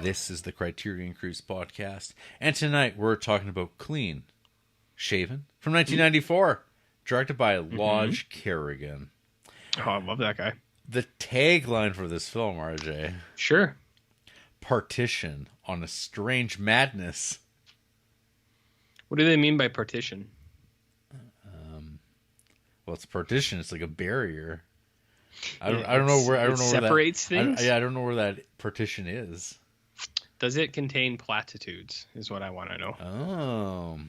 This is the Criterion Creeps podcast, and tonight we're talking about Clean, Shaven, from 1994, directed by Lodge Kerrigan. Oh, I love that guy. The tagline for this film, RJ. Sure. Partition on a strange madness. What do they mean by partition? Well, it's partition. It's like a barrier. I don't know where that separates things. I don't know where that partition is. Does it contain platitudes? Is what I want to know. Oh,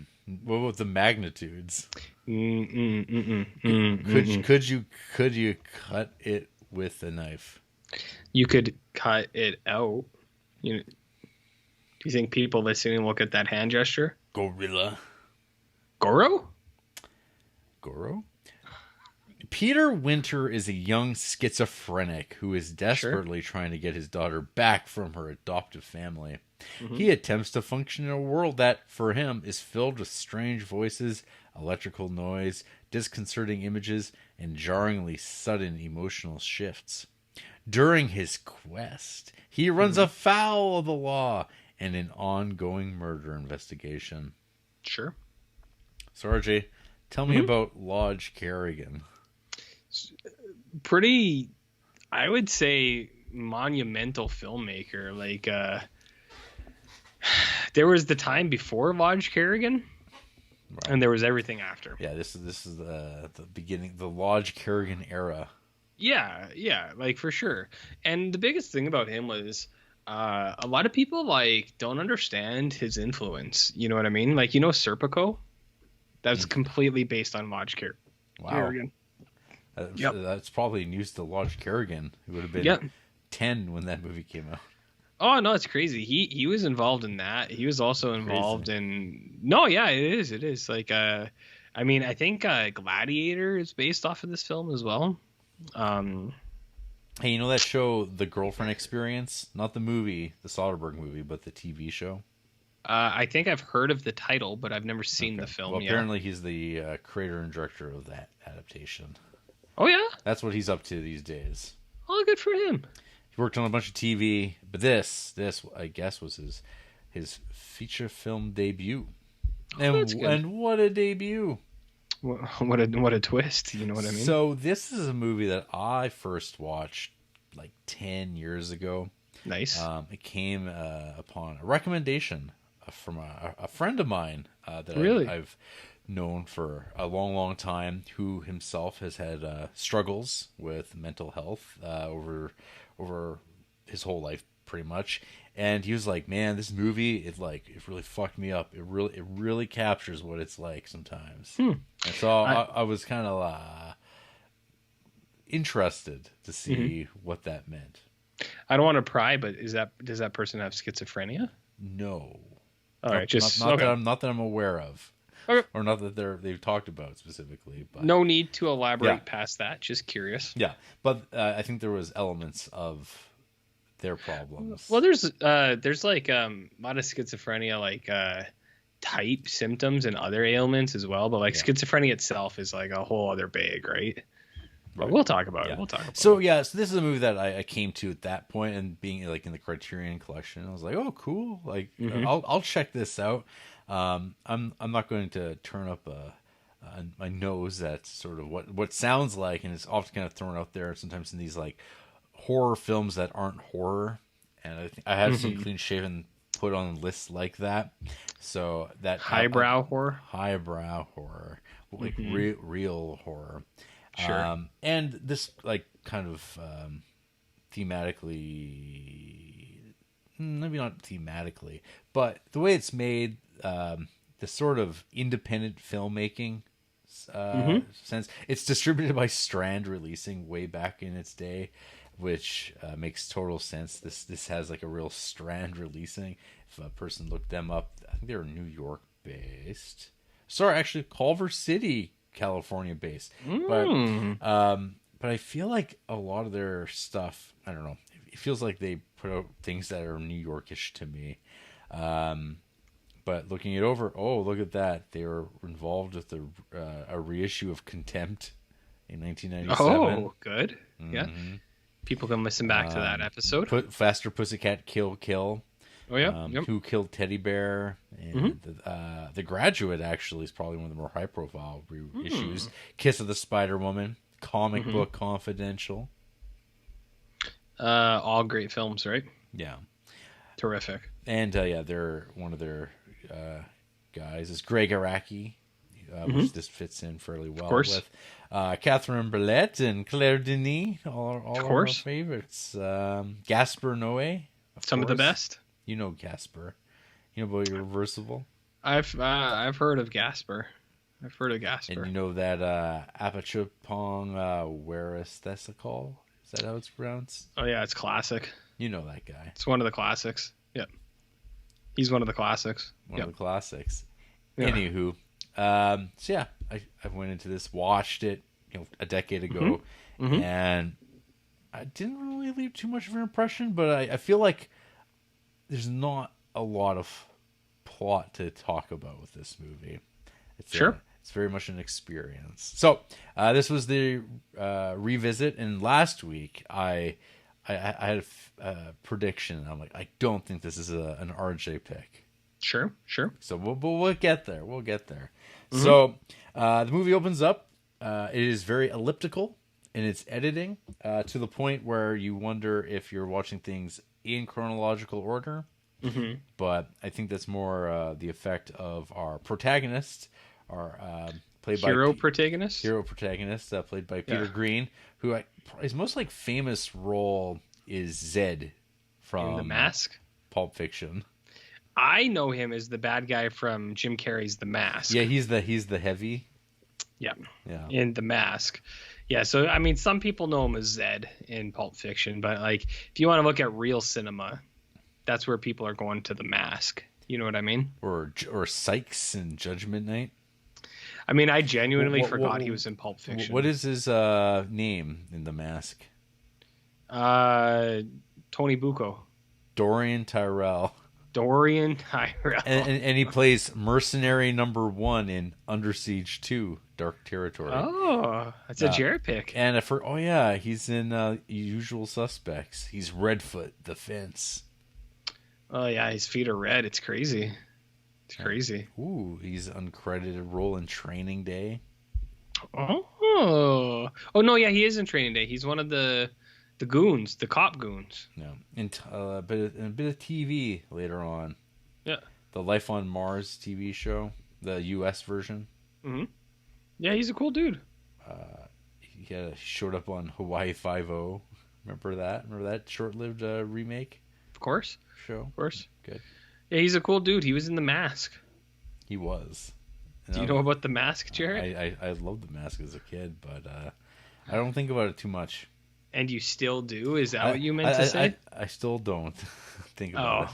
what about the magnitudes? Could you cut it with a knife? You could cut it out. Do you think people listening look at that hand gesture? Gorilla. Goro? Peter Winter is a young schizophrenic who is desperately trying to get his daughter back from her adoptive family. He attempts to function in a world that, for him, is filled with strange voices, electrical noise, disconcerting images, and jarringly sudden emotional shifts. During his quest, he runs afoul of the law and an ongoing murder investigation. Sure. So, RJ, tell me about Lodge Kerrigan. Pretty, I would say, monumental filmmaker. Like, there was the time before Lodge Kerrigan, and there was everything after. Yeah, this is the beginning, the Lodge Kerrigan era. Yeah, like for sure. And the biggest thing about him was a lot of people don't understand his influence. You know what I mean? Like, Serpico? That's completely based on Lodge Kerrigan. That's probably news to Lodge Kerrigan, who would have been 10 when that movie came out. Oh, no, it's crazy. He was involved in that. He was also involved in... No, yeah, it is. Like, I think Gladiator is based off of this film as well. Hey, you know that show, The Girlfriend Experience? Not the movie, the Soderbergh movie, but the TV show? I think I've heard of the title, but I've never seen the film yet. Apparently he's the creator and director of that adaptation. Oh, yeah? That's what he's up to these days. Oh, good for him. He worked on a bunch of TV, but this I guess, was his feature film debut. And what a debut. What a twist, you know what I mean? So this is a movie that I first watched like 10 years ago. Nice. It came upon a recommendation from a friend of mine that I've known for a long, long time, who himself has had struggles with mental health over his whole life, pretty much. And he was like, "Man, this movie, it really fucked me up. It really captures what it's like sometimes." And so I was kind of interested to see what that meant. I don't want to pry, but does that person have schizophrenia? No. All right, not that I'm aware of. Okay. Or not that they've talked about specifically. But no need to elaborate past that. Just curious. Yeah, but I think there was elements of their problems. Well, there's like a lot of schizophrenia, like type symptoms and other ailments as well. But schizophrenia itself is like a whole other bag, right? But we'll talk about it. So this is a movie that I came to at that point, and being like in the Criterion Collection, I was like, oh, cool. Like I'll check this out. I'm not going to turn up my nose at sort of what sounds like, and it's often kind of thrown out there sometimes in these like horror films that aren't horror. And I have seen Clean Shaven put on lists like that. So that highbrow horror, like real horror. Sure. And this like kind of thematically, maybe not thematically, but the way it's made, the sort of independent filmmaking sense. It's distributed by Strand Releasing way back in its day, which makes total sense. This has like a real Strand Releasing. If a person looked them up, I think they're New York based. Sorry, actually Culver City, California based. But I feel like a lot of their stuff, I don't know, it feels like they put out things that are New Yorkish to me. But looking it over, oh, look at that. They were involved with a reissue of Contempt in 1997. Oh, good. Yeah. People can listen back to that episode. Faster Pussycat Kill Kill. Oh yeah. Yep. Who Killed Teddy Bear, and the Graduate actually is probably one of the more high profile reissues. Kiss of the Spider Woman, Comic Book Confidential. All great films, right? Yeah. Terrific. And they're one of their guys is Greg Araki, which this fits in fairly well with. Catherine Billette and Claire Denis, all of our favorites. Gaspar Noé, of the best. You know Gaspar. You know about Irreversible. I've heard of Gaspar. I've heard of Gaspar. And you know that Apachupong Weerasethakul? Is that how it's pronounced? Oh yeah, it's classic. You know that guy. It's one of the classics. Yep. He's one of the classics. One of the classics. Yeah. Anywho, so yeah, I went into this, watched it, a decade ago, and I didn't really leave too much of an impression, but I feel like there's not a lot of plot to talk about with this movie. It's very much an experience. So this was the revisit, and last week I had a prediction. I'm like, I don't think this is an RJ pick. Sure. So we'll get there. So the movie opens up. It is very elliptical in its editing, to the point where you wonder if you're watching things in chronological order. But I think that's more the effect of our protagonist, played hero by protagonist, played by Peter Green, who his most famous role is Zed from The Mask, Pulp Fiction. I know him as the bad guy from Jim Carrey's The Mask. Yeah, he's the heavy. Yeah. In The Mask. Yeah, so I mean, some people know him as Zed in Pulp Fiction, but if you want to look at real cinema, that's where people are going to The Mask. You know what I mean? Or Sykes in Judgment Night. I mean, I genuinely forgot he was in Pulp Fiction. What is his name in The Mask? Tony Bucco. Dorian Tyrell. And he plays mercenary number 1 in Under Siege 2, Dark Territory. Oh, that's a Jarrett pick. And he's in Usual Suspects. He's Redfoot, the fence. Oh yeah, his feet are red. It's crazy. Crazy. Ooh, he's uncredited role in Training Day. Oh no, yeah, he is in Training Day. He's one of the goons, the cop goons. Yeah, and a bit of TV later on. Yeah, the Life on Mars TV show, the U.S. version. Yeah, he's a cool dude. He showed up on Hawaii Five-0. Remember that? Remember that short-lived remake? Of course. Show. Of course. Good. Yeah, he's a cool dude. He was in The Mask. He was. Do you know about The Mask, Jarrett? I loved The Mask as a kid, but I don't think about it too much. And you still do? Is that what you meant to say? I still don't think about it.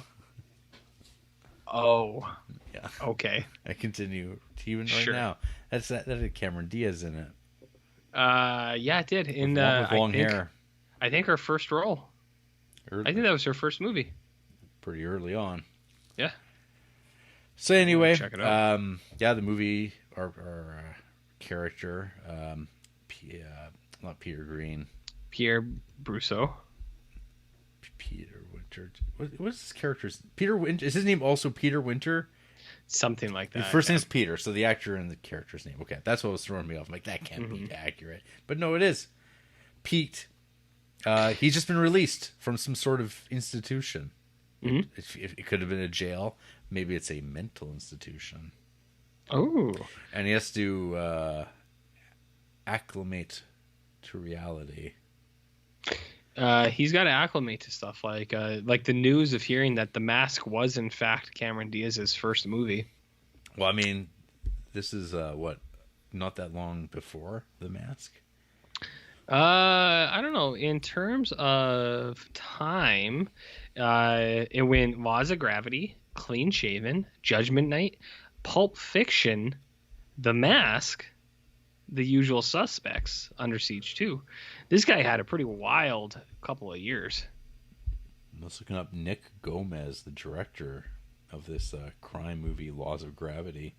Oh. Yeah. Okay. I continue even right now. That had Cameron Diaz in it. Yeah, it did. With long hair. I think her first role. I think that was her first movie. Pretty early on. Yeah. So anyway, check it out. the movie, our character, not Peter Green. Pierre Brousseau. Peter Winter. What's his character's? Peter Winter. Is his name also Peter Winter? Something like that. His first name's Peter, so the actor and the character's name. Okay, that's what was throwing me off. I'm like, that can't be accurate. But no, it is. Pete. He's just been released from some sort of institution. It could have been a jail. Maybe it's a mental institution. Oh. And he has to acclimate to reality. He's got to acclimate to stuff like the news of hearing that The Mask was in fact Cameron Diaz's first movie. Well, I mean, this is not that long before The Mask. I don't know. In terms of time, it went Laws of Gravity, Clean Shaven, Judgment Night, Pulp Fiction, The Mask, The Usual Suspects, Under Siege 2. This guy had a pretty wild couple of years. I was looking up Nick Gomez, the director of this crime movie, Laws of Gravity.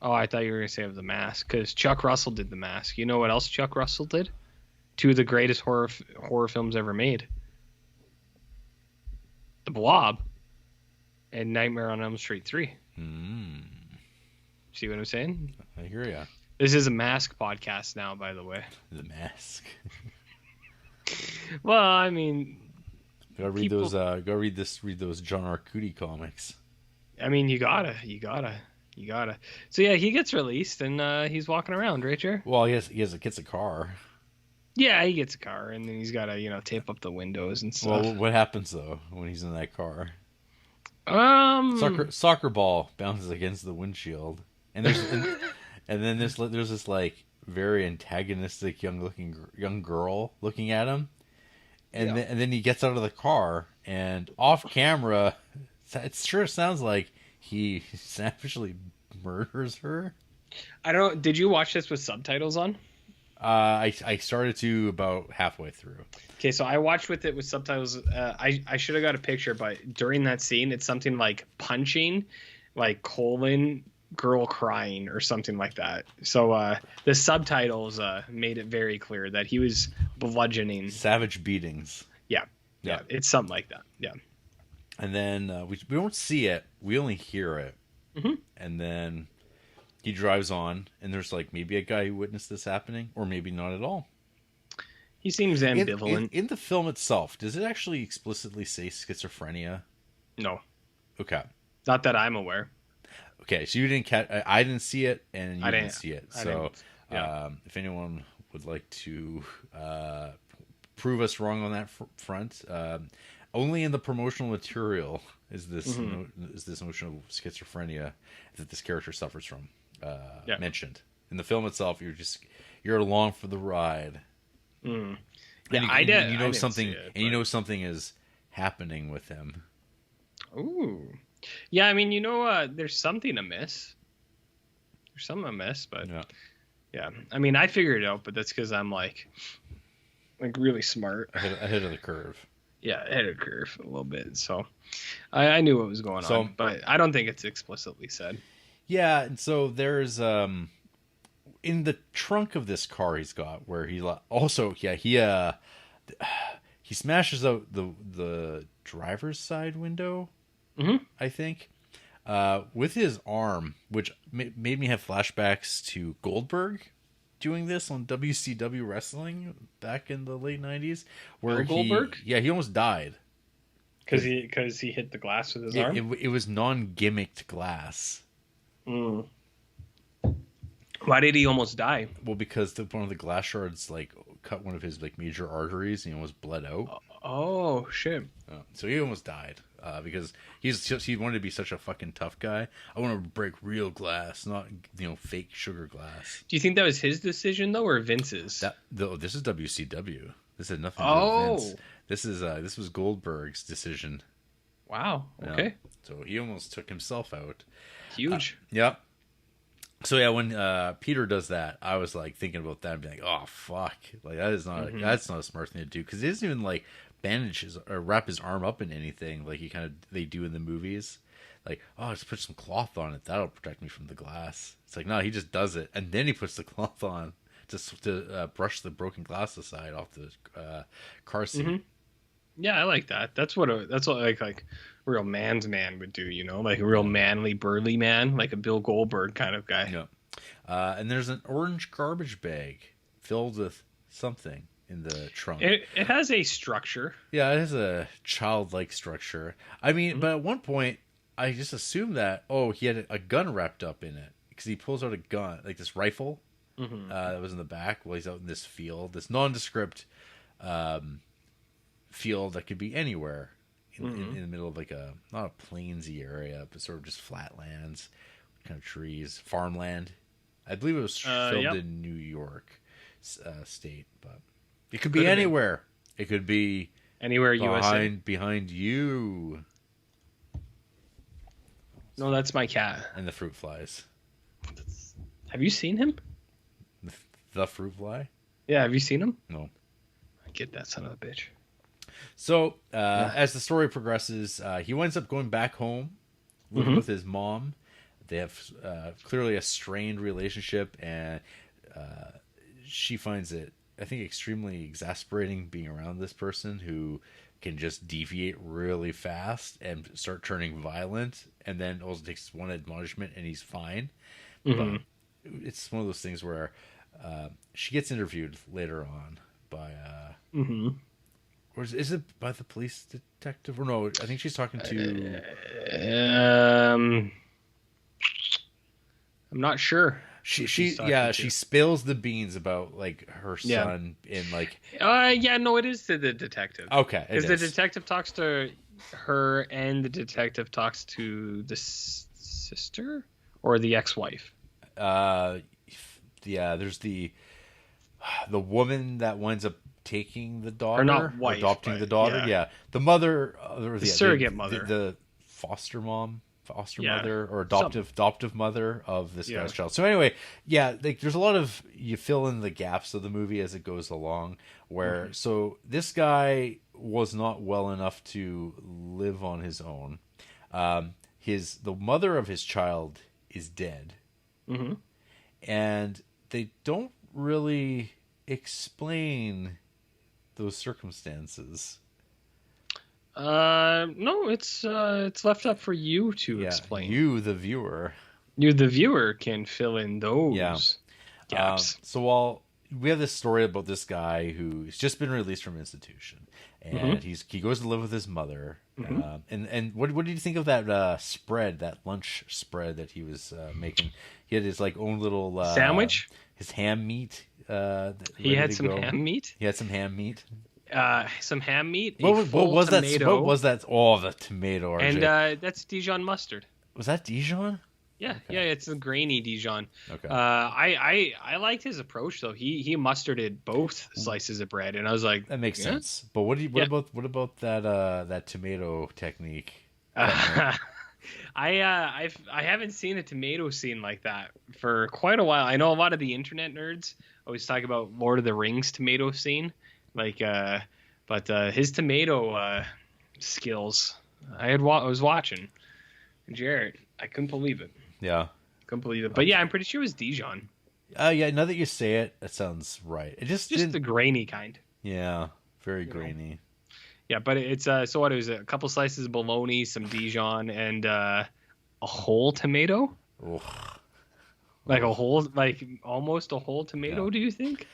Oh, I thought you were going to say of The Mask, because Chuck Russell did The Mask. You know what else Chuck Russell did? 2 of the greatest horror films ever made. The Blob and Nightmare on Elm Street 3. See what I'm saying? I hear ya. This is a Mask podcast now, by the way. The Mask. Well, I mean, Gotta read those. Read those John Arcudi comics. I mean, you gotta. So yeah, he gets released and he's walking around, right, Jer? Well, he gets a car. Yeah, he gets a car and then he's gotta, tape up the windows and stuff. Well, what happens though when he's in that car? Um, Soccer ball bounces against the windshield, and then there's this like very antagonistic young girl looking at him, and then he gets out of the car and off camera, it sure sounds like he savagely murders her. I don't. Did you watch this with subtitles on? I started to about halfway through. Okay, so I watched with it with subtitles. I should have got a picture, but during that scene, it's something like punching, like colon girl crying or something like that. So the subtitles made it very clear that he was bludgeoning. Savage beatings. Yeah, it's something like that. Yeah. And then we don't see it. We only hear it. Mm-hmm. And then he drives on, and there's like maybe a guy who witnessed this happening, or maybe not at all. He seems ambivalent. In the film itself, does it actually explicitly say schizophrenia? No. Okay. Not that I'm aware. Okay, so you didn't catch. I didn't see it, and you didn't see it. So, if anyone would like to prove us wrong on that front, only in the promotional material is this notion of schizophrenia that this character suffers from mentioned. In the film itself, you're along for the ride. Mm. And you know something, you know something is happening with him. Ooh, yeah. I mean, there's something amiss. There's something amiss, but yeah. I mean, I figured it out, but that's because I'm like really smart, ahead of the curve. Yeah, ahead of the curve a little bit. So I knew what was going on, but I don't think it's explicitly said. Yeah, and so there's in the trunk of this car he's got where he smashes out the driver's side window, I think, with his arm, which made me have flashbacks to Goldberg doing this on WCW wrestling back in the late 90s, where Goldberg? He almost died because he hit the glass with his arm. It was non-gimmicked glass. Mm. Why did he almost die? Well, because one of the glass shards like cut one of his like major arteries and he almost bled out. Oh shit! So he almost died because he wanted to be such a fucking tough guy. I want to break real glass, not fake sugar glass. Do you think that was his decision though, or Vince's? This is WCW. This had nothing to do with Vince. This was Goldberg's decision. Wow. Okay. So he almost took himself out. Huge. Yep. So yeah, when Peter does that, I was like thinking about that and being like, "Oh fuck!" Like that's not a smart thing to do because he doesn't even like bandage or wrap his arm up in anything like they do in the movies. Like, oh, just put some cloth on it. That'll protect me from the glass. It's like no, he just does it and then he puts the cloth on just to brush the broken glass aside off the car seat. Mm-hmm. Yeah, I like that. That's what like real man's man would do, like a real manly, burly man, like a Bill Goldberg kind of guy. Yeah. And there's an orange garbage bag filled with something in the trunk. It has a structure. Yeah, it has a childlike structure. I mean, but at one point, I just assumed that, he had a gun wrapped up in it. Because he pulls out a gun, like this rifle that was in the back while he's out in this field, this nondescript field that could be anywhere. In the middle of like not a plainsy area, but sort of just flatlands, kind of trees, farmland. I believe it was filmed in New York State, but it could be anywhere. It could be anywhere USA. Behind you. No, that's my cat. And the fruit flies. Have you seen him? The fruit fly? Yeah, have you seen him? No. Get that son of a bitch. So, as the story progresses, he winds up going back home living with his mom. They have clearly a strained relationship, and she finds it, I think, extremely exasperating being around this person who can just deviate really fast and start turning violent, and then also takes one admonishment and he's fine. Mm-hmm. But it's one of those things where she gets interviewed later on by Mm-hmm. or is it by the police detective? Or no, I think she's talking to I'm not sure. she To. she spills the beans about like her son in like no, it is to the detective. Okay, because the detective talks to her and the detective talks to the sister or the ex-wife. There's the woman that winds up taking the daughter, or not wife, adopting the daughter. Yeah, the mother, the surrogate mother, the foster mother, or adoptive mother of this guy's child. So anyway, like there's a lot of, you fill in the gaps of the movie as it goes along. Where so this guy was not well enough to live on his own. The mother of his child is dead, and they don't really explain those circumstances. No, it's left up for you to explain. You, the viewer. You, the viewer, can fill in those gaps. So while we have this story about this guy who's just been released from institution, and he goes to live with his mother. And what did you think of that spread, that lunch spread that he was making? He had his like own little sandwich, his ham meat. He had some ham meat. He had some ham meat. Some ham meat. What was that? What was that? Oh, the tomato. RJ. And that's Dijon mustard. Was that Dijon? Yeah, it's a grainy Dijon. Okay. I liked his approach though. He mustarded both slices of bread, and I was like, that makes sense. But what about that tomato technique? I haven't seen a tomato scene like that for quite a while. I know a lot of the internet nerds always talk about Lord of the Rings tomato scene, but his tomato skills. I was watching Jarrett. I couldn't believe it. Yeah. Couldn't believe it. But yeah, I'm pretty sure it was Dijon. Now that you say it, that sounds right. It just the grainy kind. Yeah, very grainy. Yeah, but it's so what, it was a couple slices of bologna, some Dijon, and a whole tomato. Ugh. Like almost a whole tomato. Yeah. Do you think?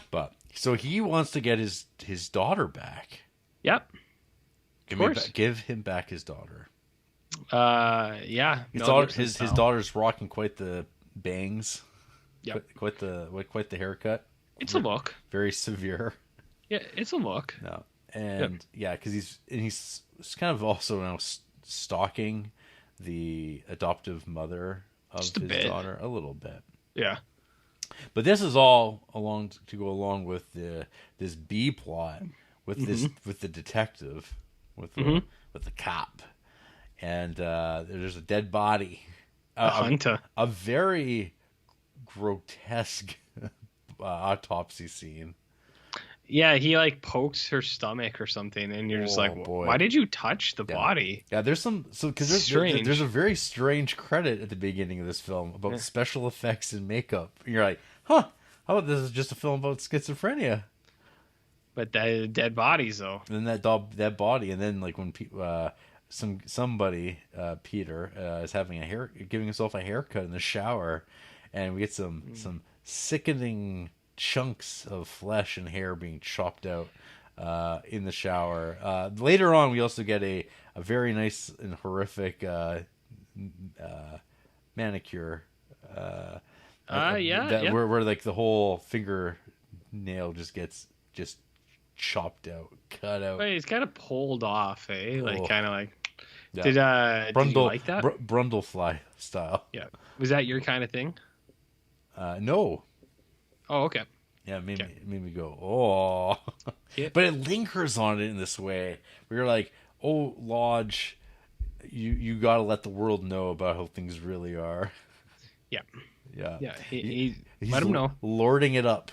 But so he wants to get his daughter back. Yep. Give him back his daughter. Yeah. His daughter's rocking quite the bangs. Yeah. Quite the haircut. It's a look. Very severe. Yeah, it's a look. No. And because he's kind of also now stalking the adoptive mother of his daughter a little bit. Yeah. But this is all to go along with this B plot with with the detective, with the cop. And there's a dead body, a very grotesque autopsy scene. Yeah, he like pokes her stomach or something, and you're just like, boy. Why did you touch the body? Yeah, there's there's a very strange credit at the beginning of this film about special effects and makeup. And you're like, huh? How about this is just a film about schizophrenia? But dead bodies though. And then that body, and then like when somebody Peter is giving himself a haircut in the shower, and we get some sickening chunks of flesh and hair being chopped out in the shower. Later on, we also get a very nice and horrific manicure. Where like the whole fingernail just gets chopped out, cut out. Wait, it's kind of pulled off, eh? Like kind of like. Yeah. Did you like that? Brundlefly style. Yeah. Was that your kind of thing? No. Oh, okay. Yeah, it made me go, oh. Yeah. But it lingers on it in this way where you're like, oh, Lodge, you got to let the world know about how things really are. Yeah. Yeah. Yeah. He's let him know. Lording it up.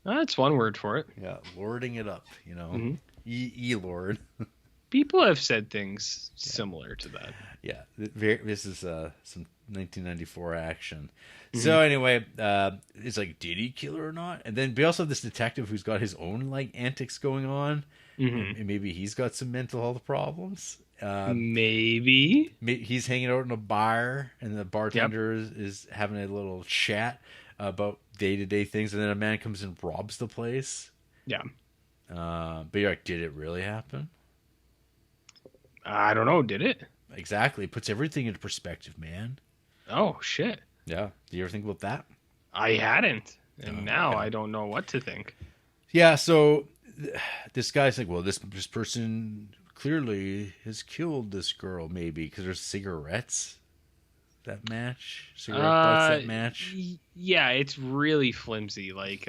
That's one word for it. Yeah, lording it up, you know. E-Lord. People have said things similar to that. Yeah, this is some 1994 action. So anyway, it's like, did he kill her or not? And then we also have this detective who's got his own like antics going on, and maybe he's got some mental health problems. Maybe He's hanging out in a bar, and the bartender is having a little chat about day-to-day things, and then a man comes and robs the place. Yeah. But you're like, did it really happen? I don't know. Did it? Exactly. It puts everything into perspective, man. Oh, shit. Yeah. Do you ever think about that? I hadn't. And now I don't know what to think. Yeah, so this guy's like, well, this person clearly has killed this girl, maybe, because there's cigarettes that match. Cigarette butts that match. Yeah, it's really flimsy. Like,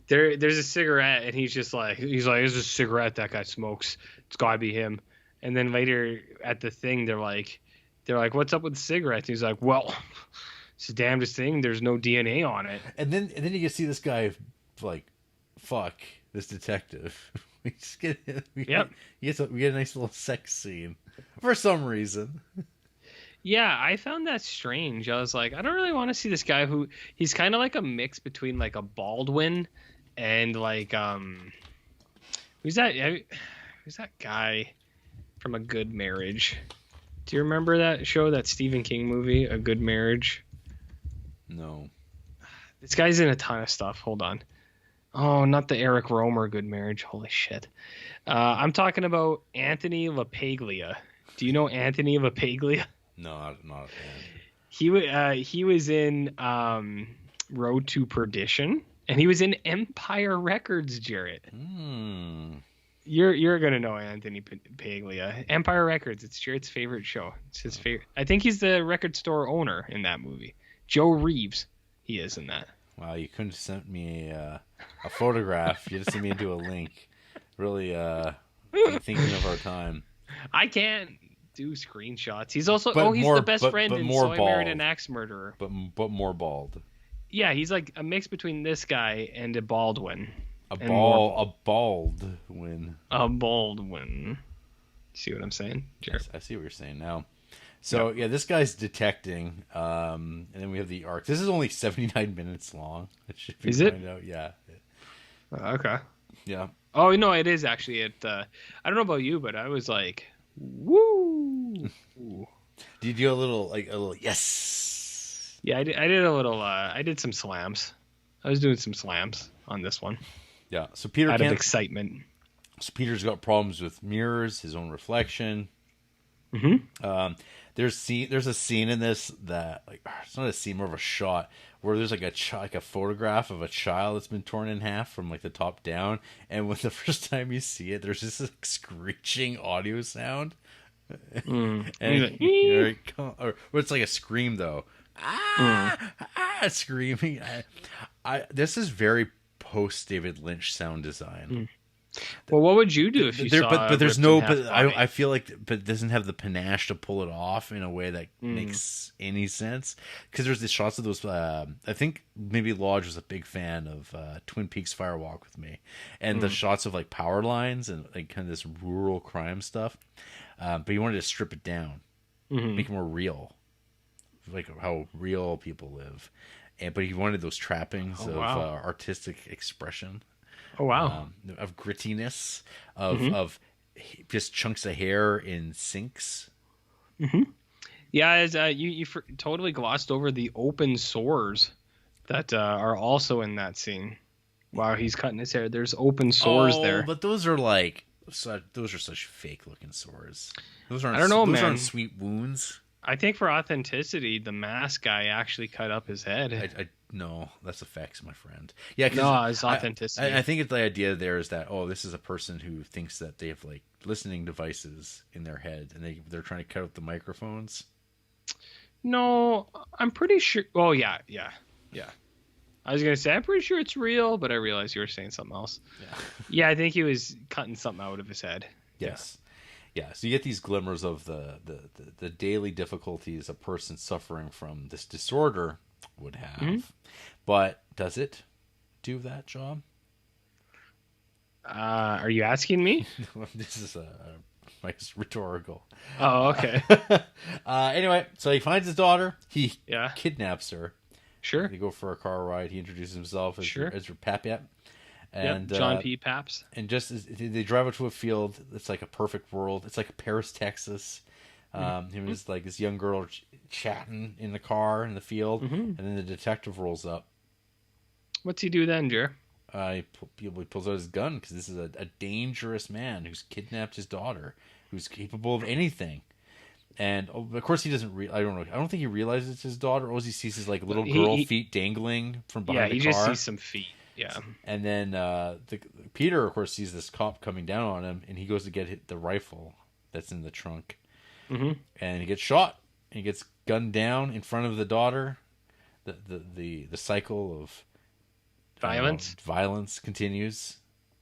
there's a cigarette, and he's like, there's a cigarette that guy smokes. It's got to be him. And then later at the thing, they're like, what's up with the cigarettes? He's like, well, it's the damnedest thing. There's no DNA on it. And then you get to see this guy, like, fuck this detective. We get a nice little sex scene for some reason. Yeah, I found that strange. I was like, I don't really want to see this guy he's kind of like a mix between like a Baldwin and like who's that guy from A Good Marriage? Do you remember that show, that Stephen King movie, A Good Marriage? No. This guy's in a ton of stuff. Hold on. Oh, not the Eric Romer Good Marriage. Holy shit. I'm talking about Anthony Lapaglia. Do you know Anthony Lapaglia? No, not a fan. He was in Road to Perdition, and he was in Empire Records, Jarrett. You're gonna know Anthony Paglia. Empire Records. It's Jarrett's favorite show. It's his favorite. I think he's the record store owner in that movie. Joe Reeves. He is in that. Wow, you couldn't have sent me a photograph. You just sent me into a link. Really thinking of our time. I can't do screenshots. He's also he's more, the best friend in So I Married an Axe Murderer. But more bald. Yeah, he's like a mix between this guy and a Baldwin. A Baldwin. See what I'm saying? Jared? Yes, I see what you're saying now. So yeah, this guy's detecting, and then we have the arc. This is only 79 minutes long. Is it? Out. Yeah. Okay. Yeah. Oh no, it is actually. I don't know about you, but I was like, woo. Did you do a little yes? Yeah, I did a little. I did some slams. I was doing some slams on this one. Yeah. So Peter out of excitement. So Peter's got problems with mirrors, his own reflection. There's a scene in this that, like, it's not a scene, more of a shot where there's like a photograph of a child that's been torn in half from like the top down, and when the first time you see it, there's this like screeching audio sound, and or it's like a scream though, screaming. This is very post David Lynch sound design. Well, what would you do if you saw? But there's no. But I feel like, but it doesn't have the panache to pull it off in a way that makes any sense. Because there's the shots of those. I think maybe Lodge was a big fan of Twin Peaks: Fire Walk with Me, and the shots of like power lines and like kind of this rural crime stuff. But he wanted to strip it down, make it more real, like how real people live. But he wanted those trappings of artistic expression. Oh wow! Of grittiness, of just chunks of hair in sinks. Yeah, as you totally glossed over the open sores that are also in that scene. While he's cutting his hair, there's open sores there. But those are such fake looking sores. Those aren't. I don't know, those man. aren't sweet wounds. I think for authenticity, the mask guy actually cut up his head. No, that's effects, my friend. Yeah, no, it's authenticity. I think the idea there is that this is a person who thinks that they have like listening devices in their head, and they're trying to cut out the microphones. No, I'm pretty sure. Oh yeah. I was gonna say I'm pretty sure it's real, but I realized you were saying something else. Yeah, I think he was cutting something out of his head. Yes. Yeah, so you get these glimmers of the daily difficulties a person suffering from this disorder would have. But does it do that job? Are you asking me? This is Mike's rhetorical. Oh, okay. Anyway, so he finds his daughter. He Yeah. kidnaps her. Sure. They go for a car ride. He introduces himself as Sure. as her Papiat. And John P. Paps. And just as they drive up to a field, it's like a perfect world. It's like Paris, Texas. Him and his, like, this young girl chatting in the car in the field, and then the detective rolls up. What's he do then, Jer? He pulls out his gun because this is a dangerous man who's kidnapped his daughter, who's capable of anything. And of course he doesn't. I don't know. I don't think he realizes it's his daughter. All he sees is like little girl feet dangling from behind the car. Yeah, he just sees some feet. Yeah. And then Peter, of course, sees this cop coming down on him, and he goes to get the rifle that's in the trunk. And he gets shot. He gets gunned down in front of the daughter. The cycle of violence continues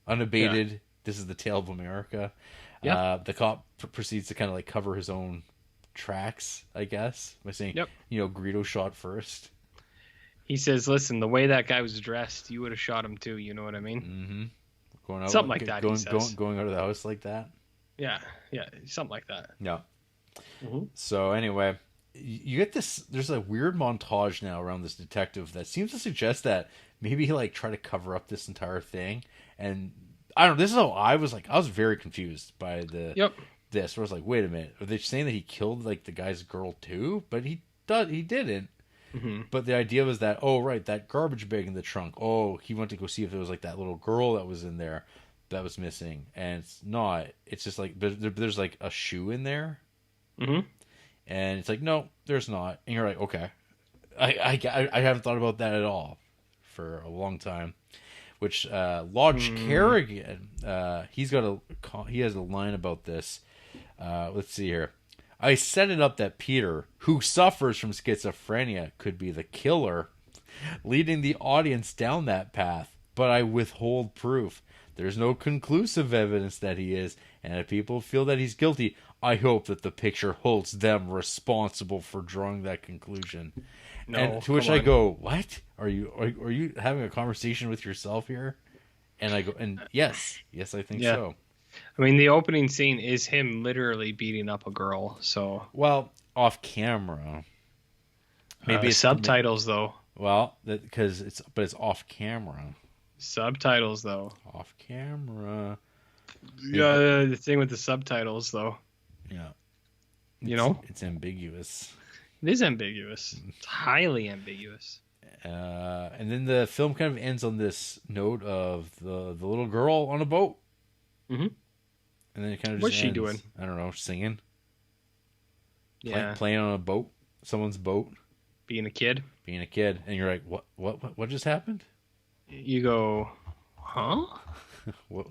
unabated. Yeah. This is the tale of America. Yeah. The cop proceeds to kind of like cover his own tracks, I guess, by saying, Greedo shot first. He says, "Listen, the way that guy was dressed, you would have shot him too." You know what I mean? Something like that. Going out of the house like that. Yeah, something like that. Yeah. So anyway, you get this. There's a weird montage now around this detective that seems to suggest that maybe he like tried to cover up this entire thing. And I don't know. This is how I was like. I was very confused by this. Where I was like, wait a minute, are they saying that he killed like the guy's girl too? But he didn't. But the idea was that, that garbage bag in the trunk. Oh, he went to go see if there was like that little girl that was in there that was missing, and it's not. It's just like there's like a shoe in there. And it's like, no, there's not. And you're like, okay, I haven't thought about that at all for a long time. Which Lodge Kerrigan, he has a line about this. Let's see here. I set it up that Peter, who suffers from schizophrenia, could be the killer, leading the audience down that path. But I withhold proof. There's no conclusive evidence that he is, and if people feel that he's guilty, I hope that the picture holds them responsible for drawing that conclusion. No, and to which I go, what? Are you having a conversation with yourself here? And I go, and yes, I think so. I mean, the opening scene is him literally beating up a girl. So off camera. Maybe it's subtitles though. Well, it's off camera. Subtitles though. Off camera. Yeah, the thing with the subtitles though. Yeah. It's ambiguous. It is ambiguous. It's highly ambiguous. And then the film kind of ends on this note of the little girl on a boat. And then it kind of just What's ends. she doing? I don't know, singing. Yeah. Playing on a boat, someone's boat. Being a kid. And you're like, what just happened? You go, huh?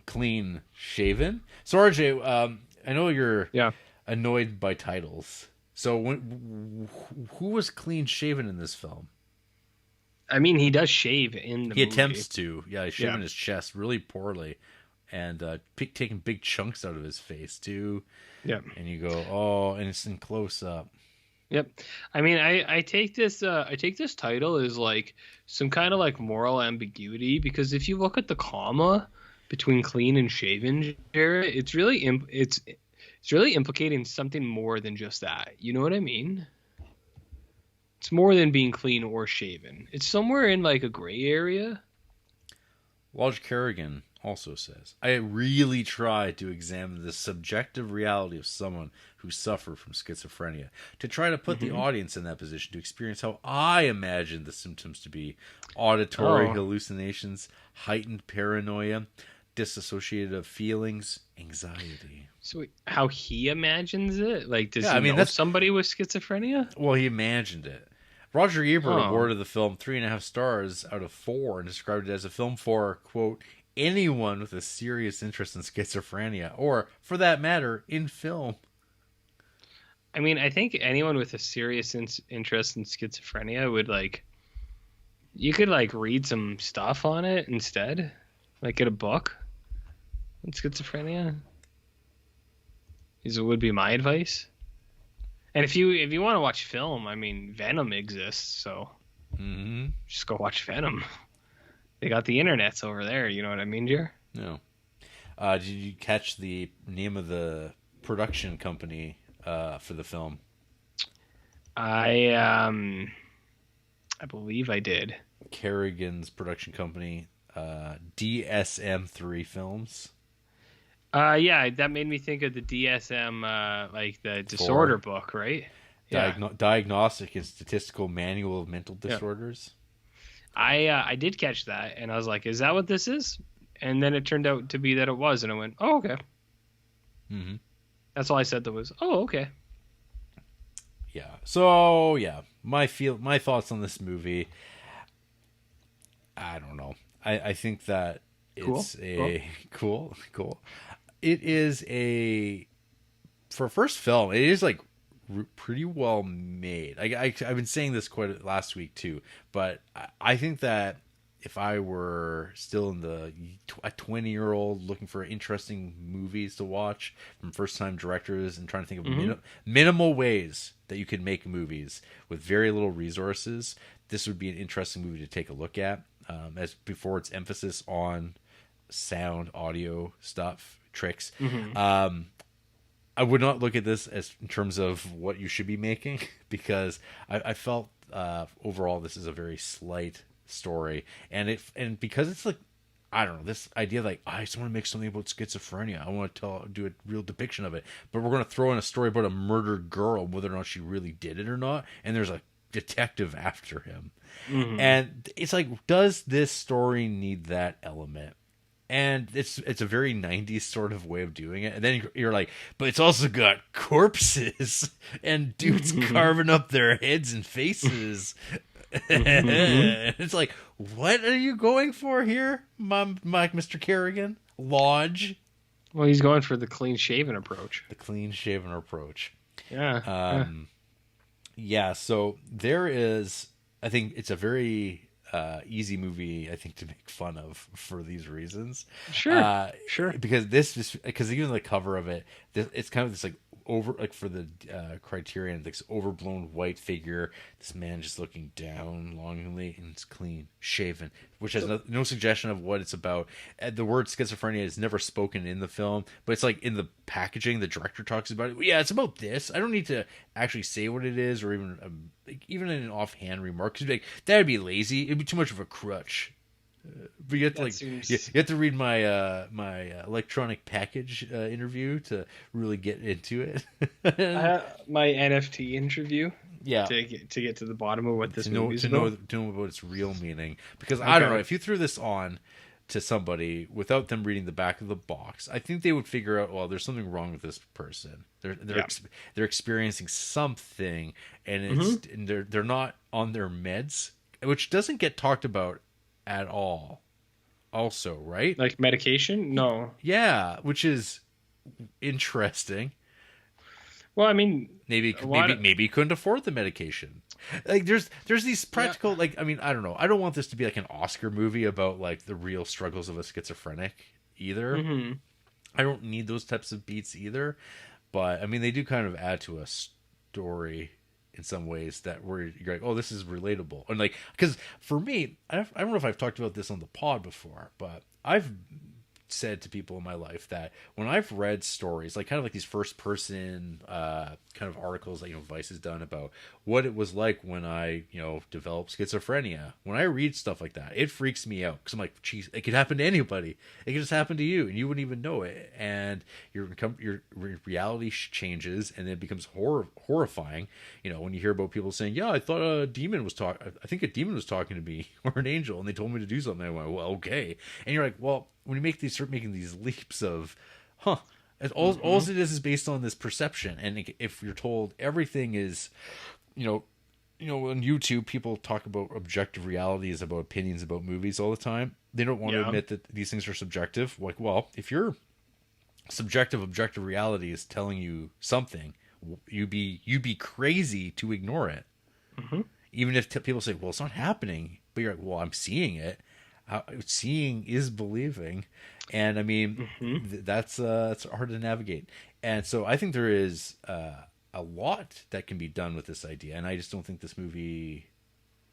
Clean shaven. So RJ, I know you're annoyed by titles. So who was clean shaven in this film? I mean, he does shave in the movie. He attempts to. Yeah, he's shaving his chest really poorly. And taking big chunks out of his face too. Yep. And you go, and it's in close up. Yep. I mean, I take this title as like some kind of like moral ambiguity, because if you look at the comma between clean and shaven, Jarrett, it's really implicating something more than just that. You know what I mean? It's more than being clean or shaven. It's somewhere in like a gray area. Lodge Kerrigan also says, I really tried to examine the subjective reality of someone who suffered from schizophrenia, to try to put the audience in that position, to experience how I imagined the symptoms to be: auditory hallucinations, heightened paranoia, disassociative feelings, anxiety. So how he imagines it? Like, does he know somebody with schizophrenia? Well, he imagined it. Roger Ebert awarded the film 3.5 stars out of 4 and described it as a film for, quote, anyone with a serious interest in schizophrenia, or, for that matter, in film. I mean, I think anyone with a serious interest in schizophrenia would, like, you could, like, read some stuff on it instead. Like, get a book on schizophrenia. It would be my advice. And if you want to watch film, I mean, Venom exists, so just go watch Venom. They got the internets over there, you know what I mean, Jer? No. Did you catch the name of the production company for the film? I believe I did. Kerrigan's production company, DSM-3 Films. Yeah, that made me think of the DSM, like the disorder book, right? Yeah. Diagnostic and Statistical Manual of Mental Disorders. I did catch that, and I was like, "Is that what this is?" And then it turned out to be that it was, and I went, "Oh, okay." Mm-hmm. That's all I said. That was, "Oh, okay." Yeah. So yeah, my thoughts on this movie. I don't know. I think that it's cool. It is for a first film. It is like pretty well made. I've been saying this quite last week too, but I think that if I were still in a 20-year-old looking for interesting movies to watch from first-time directors and trying to think of minimal ways that you can make movies with very little resources, this would be an interesting movie to take a look at. As before, its emphasis on sound, audio stuff, tricks. I would not look at this as in terms of what you should be making, because I felt overall this is a very slight story, and because it's like, I don't know, this idea like, I just want to make something about schizophrenia. I want to do a real depiction of it, but we're going to throw in a story about a murdered girl, whether or not she really did it or not, and there's a detective after him. And it's like, does this story need that element? And it's a very 90s sort of way of doing it. And then you're like, but it's also got corpses and dudes carving up their heads and faces. It's like, what are you going for here, Mr. Kerrigan? Lodge? Well, he's going for the clean-shaven approach. The clean-shaven approach. Yeah. Yeah, so there is, I think it's a very easy movie, I think, to make fun of for these reasons. Sure. Because even the cover of it, it's kind of this like for the Criterion, this overblown white figure, this man just looking down longingly, and it's clean shaven, which has no suggestion of what it's about. The word schizophrenia is never spoken in the film, but it's like in the packaging, the director talks about it. Yeah, it's about this. I don't need to actually say what it is, or even in an offhand remark, because like, that'd be lazy. It'd be too much of a crutch. But you have to you have to read my my electronic package interview to really get into it. My NFT interview. Yeah, to get to the bottom of what this movie's about. To know about its real meaning, because I don't know, if you threw this on to somebody without them reading the back of the box, I think they would figure out, well, there's something wrong with this person. They're experiencing something, and it's and they're not on their meds, which doesn't get talked about at all. Also, right? Like medication? No. Yeah, which is interesting. Well, I mean, maybe he couldn't afford the medication. Like there's these practical, like, I mean, I don't know. I don't want this to be like an Oscar movie about like the real struggles of a schizophrenic either. I don't need those types of beats either. But I mean, they do kind of add to a story in some ways that where you're like, oh, this is relatable. And like, because for me, I don't know if I've talked about this on the pod before, but I've said to people in my life that when I've read stories, like kind of like these first person kind of articles that, Vice has done about what it was like when I, developed schizophrenia. When I read stuff like that, it freaks me out, because I'm like, geez, it could happen to anybody. It could just happen to you, and you wouldn't even know it. And your reality changes, and it becomes horrifying. When you hear about people saying, yeah, I thought a demon was talking. I think a demon was talking to me, or an angel, and they told me to do something. I went, well, okay. And you're like, well, when you start making these leaps of, all it is based on this perception. And if you're told everything is, on YouTube, people talk about objective realities, about opinions about movies all the time. They don't want to admit that these things are subjective. Like, well, if your objective reality is telling you something, you'd be crazy to ignore it. Even if people say, well, it's not happening, but you're like, well, I'm seeing it. Seeing is believing, and I mean, that's hard to navigate. And so I think there is a lot that can be done with this idea, and I just don't think this movie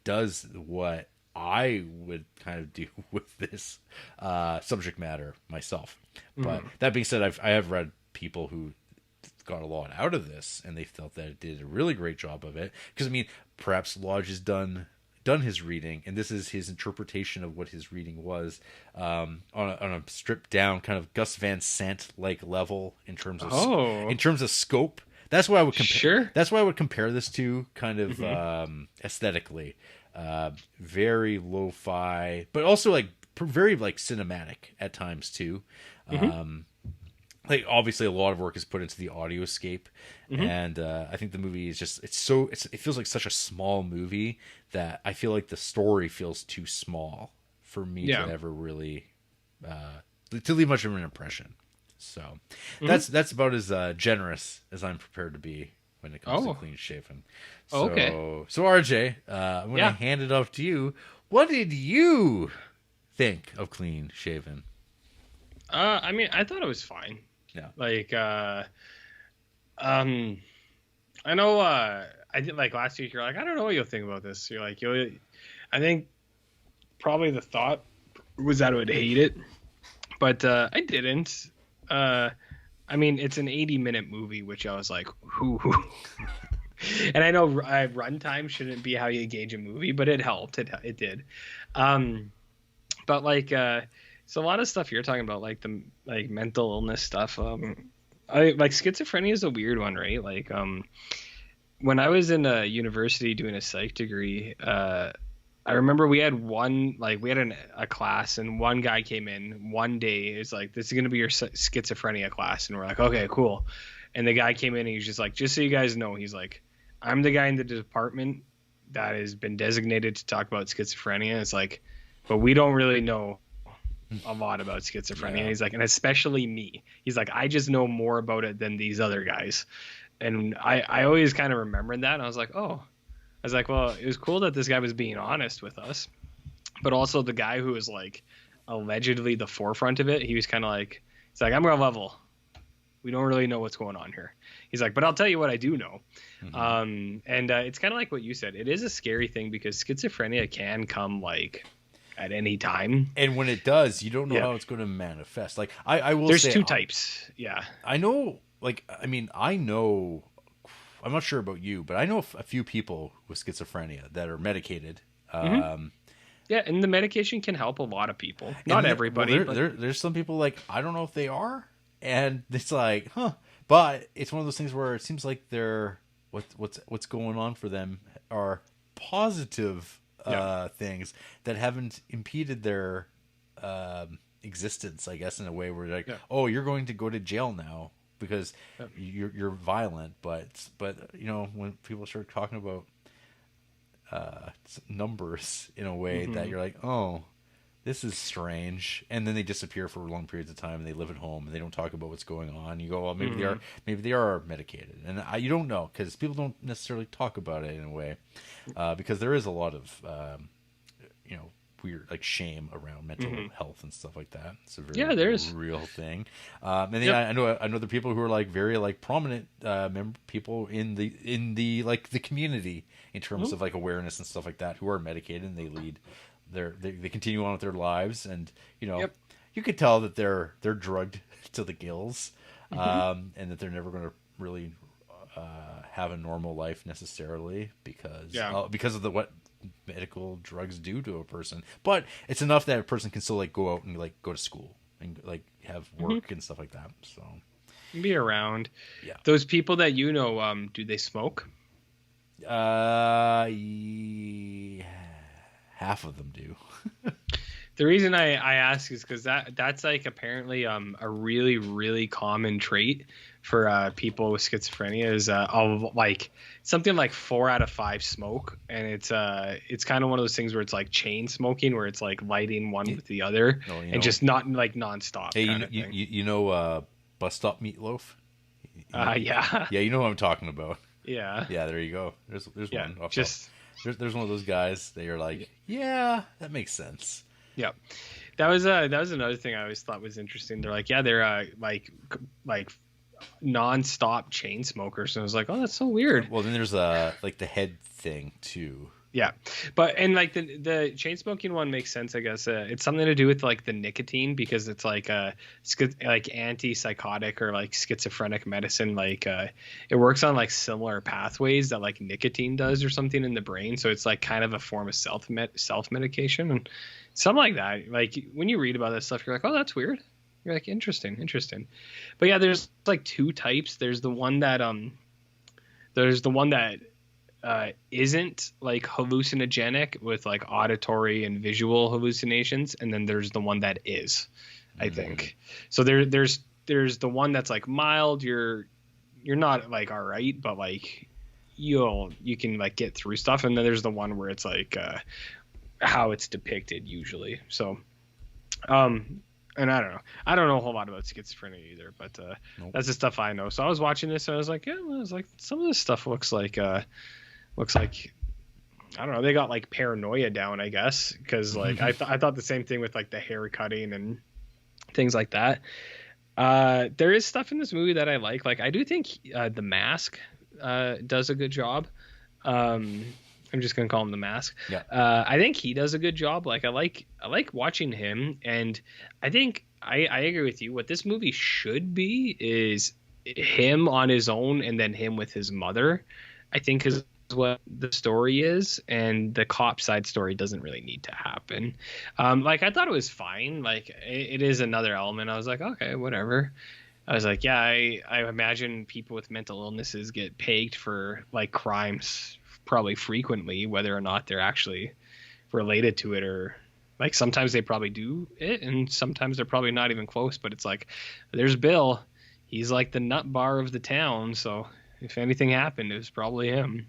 does what I would kind of do with this subject matter myself. But that being said, I have read people who got a lot out of this, and they felt that it did a really great job of it. Because I mean, perhaps Lodge has done his reading, and this is his interpretation of what his reading was, on a stripped down kind of Gus Van Sant like level in terms of scope. That's why I would compare. Sure. That's why I would compare this to kind of aesthetically, very lo-fi, but also like very like cinematic at times too. Like obviously a lot of work is put into the audioscape, and I think the movie is just it feels like such a small movie that I feel like the story feels too small for me to ever really to leave much of an impression. So that's about as generous as I'm prepared to be when it comes to Clean Shaven. So, so RJ, I'm going to hand it off to you. What did you think of Clean Shaven? I mean, I thought it was fine. Yeah. Like, I know, I did like last week. You're like, I don't know what you'll think about this. You're like, I think probably the thought was that I would hate it, but I didn't. I mean, it's an 80-minute movie, which I was like, whoo. And I know runtime shouldn't be how you gauge a movie, but it helped. It did. But like, so a lot of stuff you're talking about, like the mental illness stuff. I like schizophrenia is a weird one, right? Like, when I was in university doing a psych degree, I remember we had a class, and one guy came in one day. It's like, this is going to be your schizophrenia class. And we're like, okay, cool. And the guy came in and he's just like, just so you guys know, he's like, I'm the guy in the department that has been designated to talk about schizophrenia. It's like, but we don't really know a lot about schizophrenia. Yeah. He's like, and especially me. He's like, I just know more about it than these other guys. And I always kind of remembered that. And I was like, oh. I was like, well, it was cool that this guy was being honest with us, but also the guy who was like allegedly the forefront of it, he was kind of like, he's like, I'm real level. We don't really know what's going on here. He's like, but I'll tell you what I do know. And it's kind of like what you said. It is a scary thing because schizophrenia can come like at any time. And when it does, you don't know how it's going to manifest. Like I will There's say, two types. Yeah. I know, like, I mean, I know, I'm not sure about you, but I know a few people with schizophrenia that are medicated. Yeah, and the medication can help a lot of people. Not everybody. Well, there's some people like, I don't know if they are, and it's like, huh. But it's one of those things where it seems like they're what's going on for them are positive things that haven't impeded their existence, I guess, in a way where like, oh, you're going to go to jail now because you're violent, but you know, when people start talking about numbers in a way that you're like, oh, this is strange, and then they disappear for long periods of time and they live at home and they don't talk about what's going on. You go, well, maybe they are medicated, and you don't know because people don't necessarily talk about it in a way because there is a lot of you know, weird like shame around mental health and stuff like that. It's a very there is real thing. And then I know the people who are like very like prominent people in the like the community in terms of like awareness and stuff like that who are medicated and they lead they continue on with their lives, and you know you could tell that they're drugged to the gills, and that they're never going to really have a normal life necessarily because of what medical drugs do to a person. But it's enough that a person can still like go out and like go to school and like have work and stuff like that. So be around. Yeah. Those people that you know, do they smoke? Half of them do. The reason I ask is because that's like apparently a really, really common trait for people with schizophrenia is like something like 4 out of 5 smoke, and it's kind of one of those things where it's like chain smoking, where it's like lighting one with the other and just not like nonstop. Hey, you know Bus Stop Meatloaf? Yeah, you know what I'm talking about. Yeah, there you go. There's one. There's one of those guys that you're like, yeah, that makes sense. Yeah, that was another thing I always thought was interesting. They're like, they're like non-stop chain smokers, and I was like, oh, that's so weird. Well, then there's like the head thing too. Yeah, but and like the chain smoking one makes sense, I guess. It's something to do with like the nicotine, because it's like like antipsychotic or like schizophrenic medicine. Like it works on like similar pathways that like nicotine does or something in the brain. So it's like kind of a form of self medication and something like that. Like when you read about this stuff, you're like, oh, that's weird. You're like, interesting. But yeah, there's like two types. There's the one that isn't like hallucinogenic with like auditory and visual hallucinations, and then there's the one that is, I think. So there's the one that's like mild, you're not like all right, but like you can like get through stuff, and then there's the one where it's like how it's depicted usually. So and I don't know a whole lot about schizophrenia either, but nope. That's the stuff I know. So I was watching this and I was like, some of this stuff looks like I don't know, they got like paranoia down, I guess, because like I thought the same thing with like the hair cutting and things like that. There is stuff in this movie that I like. Like I do think the Mask does a good job. I'm just gonna call him the Mask. Yeah. I think he does a good job. Like I like watching him, and I think I agree with you. What this movie should be is him on his own, and then him with his mother, I think is what the story is, and the cop side story doesn't really need to happen. Like I thought it was fine. Like it is another element. I was like, okay, whatever. I was like, yeah, I imagine people with mental illnesses get pegged for like crimes probably frequently, whether or not they're actually related to it, or like sometimes they probably do it and sometimes they're probably not even close. But it's like, there's Bill, he's like the nut bar of the town, so if anything happened, it was probably him.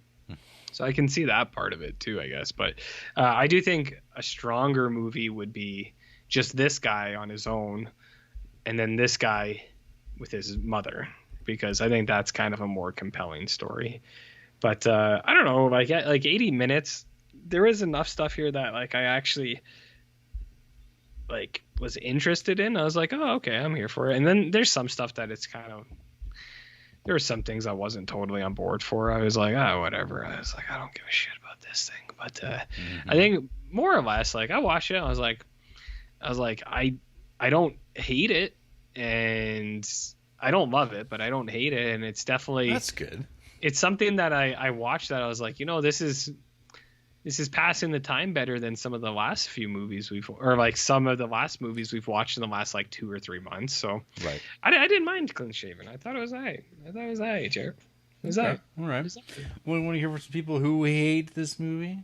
So I can see that part of it too, I guess. But I do think a stronger movie would be just this guy on his own and then this guy with his mother, because I think that's kind of a more compelling story. But I don't know, like 80 minutes, there is enough stuff here that like I actually like was interested in. I was like, oh, okay, I'm here for it. And then there's some stuff that it's kind of, there were some things I wasn't totally on board for. I was like, oh, whatever. I was like, I don't give a shit about this thing. But I think more or less, like I watched it, I was like, I don't hate it, and I don't love it, but I don't hate it, and it's definitely, that's good. It's something that I watched that I was like, this is passing the time better than some of the last few movies some of the last movies we've watched in the last like 2 or 3 months. So right. I didn't mind Clean Shaven. I thought it was Jared. It was okay. All right. Want to hear from some people who hate this movie?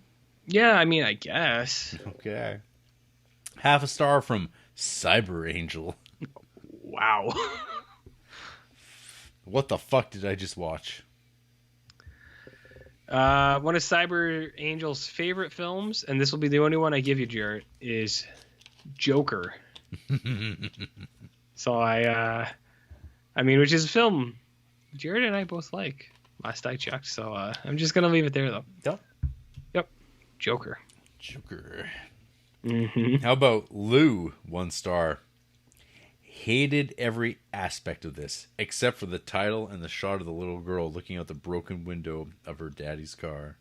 Yeah, I mean, I guess. Okay. 0.5 star from Cyber Angel. Wow. What the fuck did I just watch? One of Cyber Angel's favorite films, and this will be the only one I give you, Jarrett, is Joker. So I mean, which is a film Jarrett and I both like, last I checked. So I'm just gonna leave it there, though. Yep. Joker. Mm-hmm. How about Lou? 1 star. Hated every aspect of this, except for the title and the shot of the little girl looking out the broken window of her daddy's car.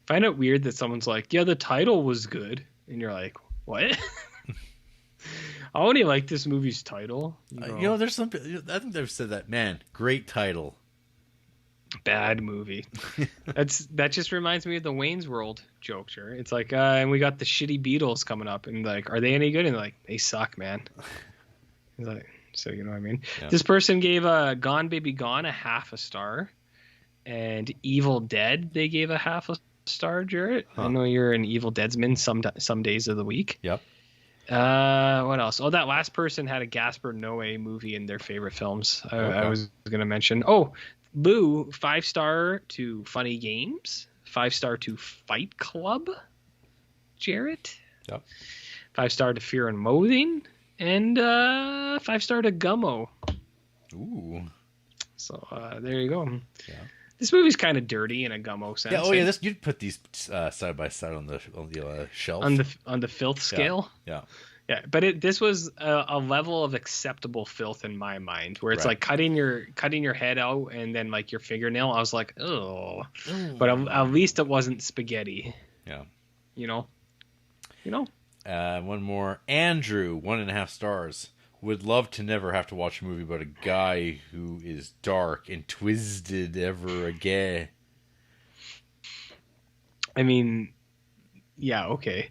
Find it weird that someone's like, yeah, the title was good. And you're like, what? I only like this movie's title. There's some, I think they've said that, man, great title. Bad movie. That just reminds me of the Wayne's World joke, sure. It's like, and we got the shitty Beatles coming up, and like, are they any good? And they're like, they suck, man. Like, so you know what I mean? Yeah. This person gave Gone Baby Gone a 0.5 star, and Evil Dead they gave a 0.5 star, Jarrett. Huh. I know you're an Evil Deadsman some days of the week. Yep. What else? Oh, that last person had a Gaspar Noé movie in their favorite films. I was going to mention. Oh, Lou, 5 star to Funny Games, 5 star to Fight Club, Jarrett. Yep. 5 star to Fear and Loathing. And 5 star to Gummo. Ooh. So there you go. Yeah. This movie's kind of dirty in a Gummo sense. Yeah. Oh yeah. You'd put these side by side on the shelf on the filth scale. Yeah. Yeah, but this was a level of acceptable filth in my mind, where it's Right. like cutting your head out and then like your fingernail. I was like, oh, but at least it wasn't spaghetti. Yeah. You know, you know. One more. Andrew, 1.5 stars. Would love to never have to watch a movie about a guy who is dark and twisted ever again. I mean, yeah, okay.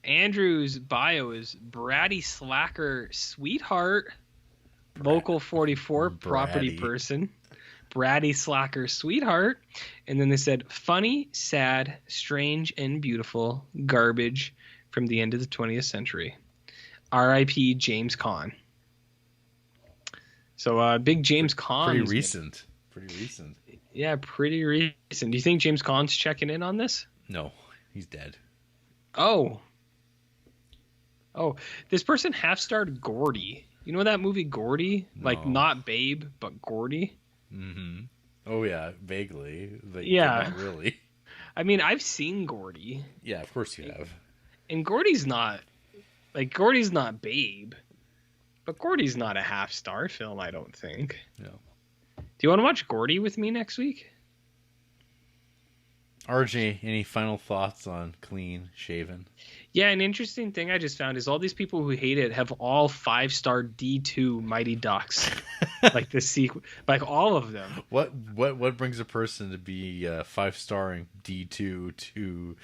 Andrew's bio is bratty slacker sweetheart, local 44 property Bratty. person, bratty slacker sweetheart, and then they said funny, sad, strange, and beautiful garbage from the end of the 20th century. R.I.P. James Caan. So big James Caan. Pretty recent. Pretty recent. Yeah, pretty recent. Do you think James Caan's checking in on this? No, he's dead. Oh, this person half-starred Gordy. You know that movie Gordy? No. Like not Babe, but Gordy? Mm-hmm. Oh, yeah, vaguely. But Yeah. not really. I mean, I've seen Gordy. Yeah, of course you have. And Gordy's not Babe. But Gordy's not a half-star film, I don't think. No. Do you want to watch Gordy with me next week? RJ, any final thoughts on Clean Shaven? Yeah, an interesting thing I just found is all these people who hate it have all 5-star D2 Mighty Ducks. Like the sequel, like all of them. What brings a person to be 5-starring D2 to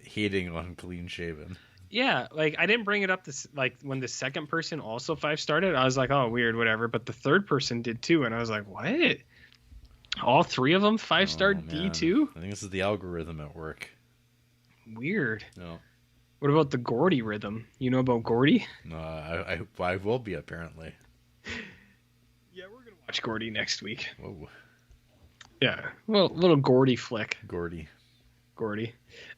hating on Clean Shaven? Yeah, like I didn't bring it up this like when the second person also 5-starred it. I was like, oh, weird, whatever. But the third person did too, and I was like, what? All three of them 5-star D2? I think this is the algorithm at work. Weird. No. What about the Gordy rhythm? You know about Gordy? No, I will be apparently. Yeah, we're gonna watch Gordy next week. Whoa. Yeah, well, little Gordy flick. Gordy. Yeah,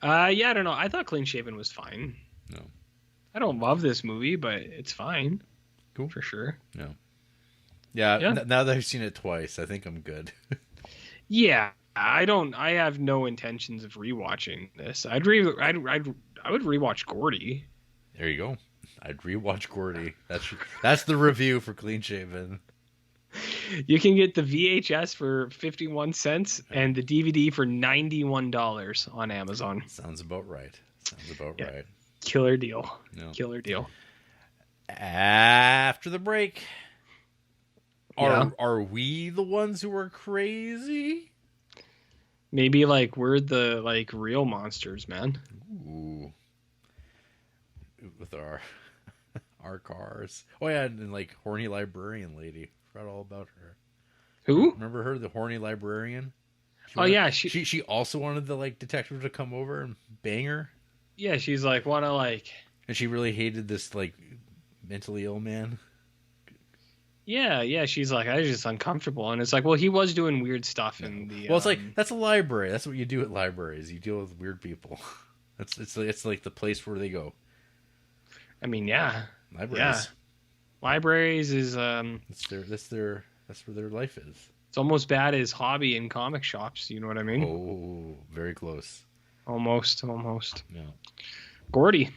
I don't know. I thought Clean Shaven was fine. No. I don't love this movie, but it's fine. Cool. For sure. No. Yeah. Yeah. Now that I've seen it twice, I think I'm good. Yeah, I have no intentions of rewatching this. I would rewatch Gordy. There you go. I'd rewatch Gordy. That's the review for Clean Shaven. You can get the VHS for 51 cents and the DVD for $91 on Amazon. Sounds about right. Right. Killer deal. No. Killer deal. After the break, Yeah. are we the ones who are crazy? Maybe like we're the like real monsters, man. Ooh. With our cars. Oh yeah, and like horny librarian lady. Forgot all about her. Who? Remember her, the horny librarian? She also wanted the like detective to come over and bang her. Yeah, she's like wanna like. And she really hated this like mentally ill man. Yeah, she's like, I was just uncomfortable, and it's like, well, he was doing weird stuff in the. Well, it's like that's a library. That's what you do at libraries. You deal with weird people. It's like the place where they go. I mean, yeah, Libraries. yeah. Libraries is That's where their life is. It's almost bad as hobby in comic shops. You know what I mean? Oh, very close. Almost. Yeah. Gordy.